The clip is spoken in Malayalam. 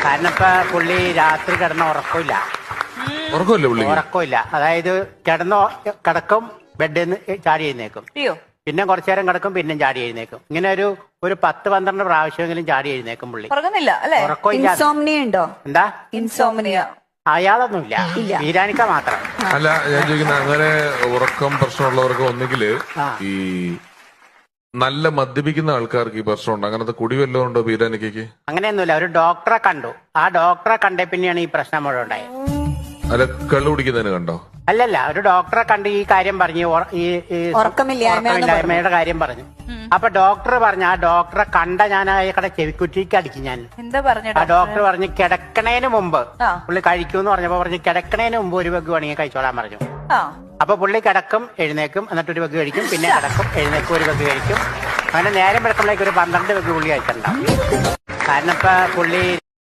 കാരണം ഇപ്പൊ പുള്ളി രാത്രി കിടന്ന ഉറക്കമില്ല. ഉറക്കമില്ല, അതായത് കിടക്കും, ബെഡിൽ നിന്ന് ചാടി എഴുന്നേക്കും, പിന്നെ കുറച്ചു നേരം കിടക്കും, പിന്നെയും ചാടി എഴുന്നേക്കും. ഇങ്ങനെ ഒരു 10-12 പ്രാവശ്യമെങ്കിലും ചാടി എഴുന്നേക്കും പുള്ളി. ഉറക്കമില്ല. എന്താ ഇൻസോംനിയ അയാളൊന്നുമില്ല, വീരാനിക്ക മാത്രം. അല്ല, ഞാൻ ചോദിക്കുന്ന അങ്ങനെ ഉറക്കം പ്രശ്നമുള്ളവർക്ക് ഒന്നുകില് ഈ നല്ല മദ്യപിക്കുന്ന ആൾക്കാർക്ക് ഈ പ്രശ്നമുണ്ട്. അങ്ങനത്തെ കുടി വല്ലതും ഉണ്ടോ വീരാനിക്കയ്ക്ക്? അങ്ങനെയൊന്നുമില്ല. ഒരു ഡോക്ടറെ കണ്ടു, ആ ഡോക്ടറെ കണ്ടേ പിന്നെയാണ് ഈ പ്രശ്നം മുഴുവൻ ഉണ്ടായത്. അല്ല, കള്ളു കുടിക്കുന്നതിന് കണ്ടോ? അല്ലല്ല, ഒരു ഡോക്ടറെ കണ്ട് ഈ കാര്യം പറഞ്ഞു, ഈ ഉറക്കമില്ലായ്മയുടെ കാര്യം പറഞ്ഞു. അപ്പൊ ഡോക്ടർ പറഞ്ഞു, ആ ഡോക്ടറെ കണ്ട ഞാൻ അയാളുടെ ചെവിക്കുറ്റിക്ക് അടിക്കും. ഞാൻ ആ ഡോക്ടർ പറഞ്ഞു കിടക്കണേന് മുമ്പ് പുള്ളി കഴിക്കൂന്ന് പറഞ്ഞപ്പോ പറഞ്ഞു കിടക്കണേന് മുമ്പ് ഒരു വെഗ് വേണമെങ്കിൽ കഴിച്ചോളാൻ പറഞ്ഞു. അപ്പൊ പുള്ളി കിടക്കും, എഴുന്നേക്കും, എന്നിട്ട് ഒരു വെഗ് കഴിക്കും, പിന്നെ കിടക്കും, എഴുന്നേക്കും, ഒരു വെഗ് കഴിക്കും. അങ്ങനെ നേരം വെളുക്കുമ്പോഴേക്ക് ഒരു 12 വെഗ് പുള്ളി കഴിച്ചിട്ടുണ്ടാവും. കാരണം ഇപ്പൊ പുള്ളി